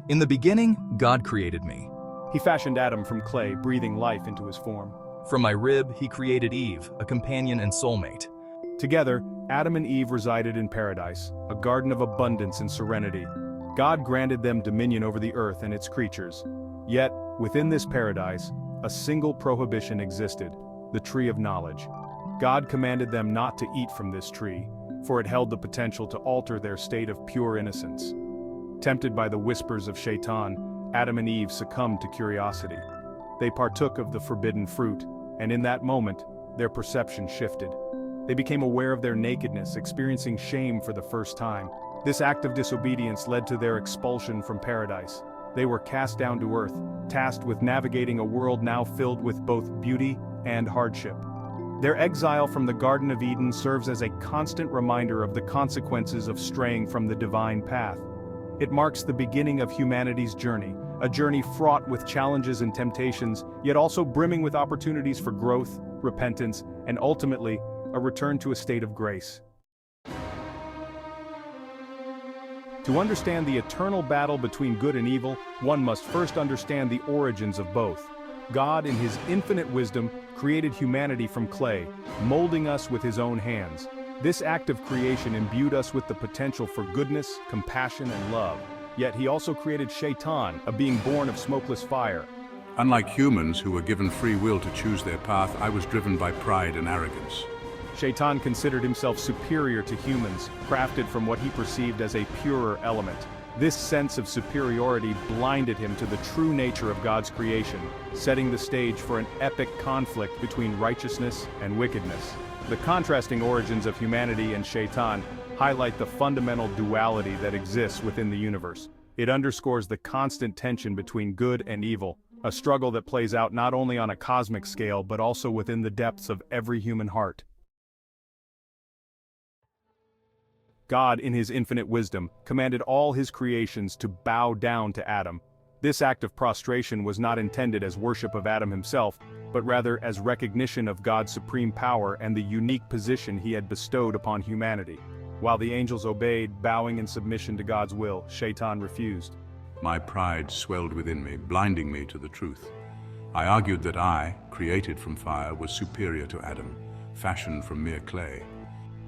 In the beginning, God created me. He fashioned Adam from clay, breathing life into his form. From my rib, he created Eve, a companion and soulmate. Together, Adam and Eve resided in paradise, a garden of abundance and serenity. God granted them dominion over the earth and its creatures. Yet, within this paradise, a single prohibition existed: the tree of knowledge. God commanded them not to eat from this tree, for it held the potential to alter their state of pure innocence. Tempted by the whispers of Shaitan, Adam and Eve succumbed to curiosity. They partook of the forbidden fruit, and in that moment, their perception shifted. They became aware of their nakedness, experiencing shame for the first time. This act of disobedience led to their expulsion from paradise. They were cast down to earth, tasked with navigating a world now filled with both beauty and hardship. Their exile from the Garden of Eden serves as a constant reminder of the consequences of straying from the divine path. It marks the beginning of humanity's journey, a journey fraught with challenges and temptations, yet also brimming with opportunities for growth, repentance, and ultimately, a return to a state of grace. To understand the eternal battle between good and evil, one must first understand the origins of both. God, in his infinite wisdom, created humanity from clay, molding us with his own hands. This act of creation imbued us with the potential for goodness, compassion, and love. Yet he also created Shaitan, a being born of smokeless fire. Unlike humans who were given free will to choose their path, I was driven by pride and arrogance. Shaitan considered himself superior to humans, crafted from what he perceived as a purer element. This sense of superiority blinded him to the true nature of God's creation, setting the stage for an epic conflict between righteousness and wickedness. The contrasting origins of humanity and Shaitan highlight the fundamental duality that exists within the universe. It underscores the constant tension between good and evil, a struggle that plays out not only on a cosmic scale but also within the depths of every human heart. God, in his infinite wisdom, commanded all his creations to bow down to Adam. This act of prostration was not intended as worship of Adam himself, but rather as recognition of God's supreme power and the unique position he had bestowed upon humanity. While the angels obeyed, bowing in submission to God's will, Shaitan refused. My pride swelled within me, blinding me to the truth. I argued that I, created from fire, was superior to Adam, fashioned from mere clay.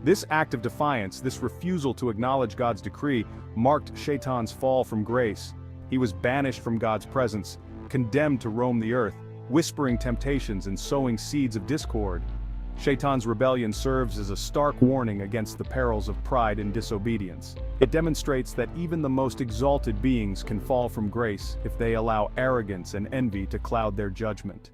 This act of defiance, this refusal to acknowledge God's decree, marked Shaitan's fall from grace. He was banished from God's presence, condemned to roam the earth, whispering temptations and sowing seeds of discord. Shaitan's rebellion serves as a stark warning against the perils of pride and disobedience. It demonstrates that even the most exalted beings can fall from grace if they allow arrogance and envy to cloud their judgment.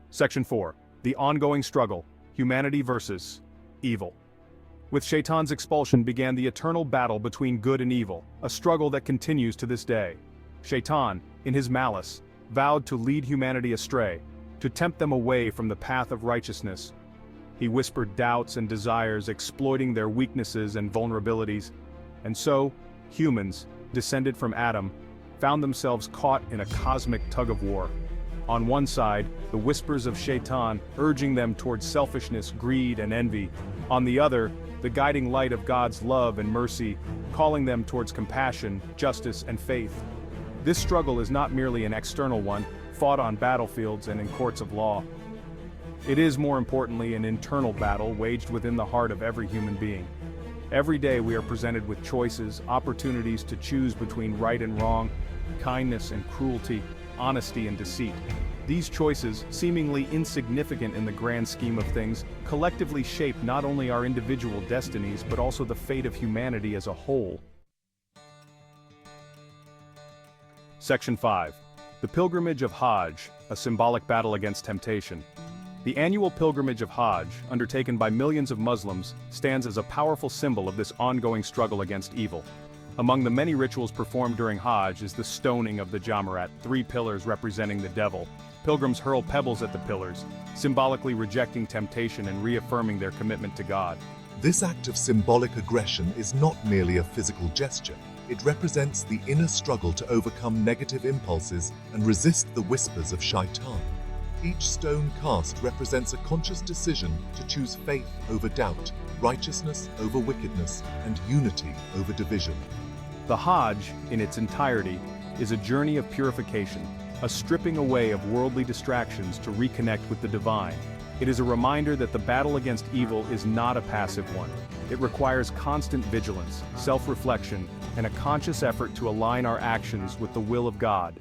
Section 4. The ongoing struggle, humanity versus evil. With Shaitan's expulsion began the eternal battle between good and evil, a struggle that continues to this day. Shaitan, in his malice, vowed to lead humanity astray, to tempt them away from the path of righteousness. He whispered doubts and desires, exploiting their weaknesses and vulnerabilities. And so, humans, descended from Adam, found themselves caught in a cosmic tug-of-war. On one side, the whispers of Shaitan urging them towards selfishness, greed, and envy. On the other, the guiding light of God's love and mercy, calling them towards compassion, justice, and faith. This struggle is not merely an external one, fought on battlefields and in courts of law. It is, more importantly, an internal battle waged within the heart of every human being. Every day we are presented with choices, opportunities to choose between right and wrong, kindness and cruelty, honesty and deceit. These choices, seemingly insignificant in the grand scheme of things, collectively shape not only our individual destinies but also the fate of humanity as a whole. Section 5. The Pilgrimage of Hajj, a symbolic battle against temptation. The annual pilgrimage of Hajj, undertaken by millions of Muslims, stands as a powerful symbol of this ongoing struggle against evil. Among the many rituals performed during Hajj is the stoning of the Jamarat, 3 pillars representing the devil. Pilgrims hurl pebbles at the pillars, symbolically rejecting temptation and reaffirming their commitment to God. This act of symbolic aggression is not merely a physical gesture. It represents the inner struggle to overcome negative impulses and resist the whispers of Shaitan. Each stone cast represents a conscious decision to choose faith over doubt, righteousness over wickedness, and unity over division. The Hajj, in its entirety, is a journey of purification, a stripping away of worldly distractions to reconnect with the divine. It is a reminder that the battle against evil is not a passive one. It requires constant vigilance, self-reflection, and a conscious effort to align our actions with the will of God.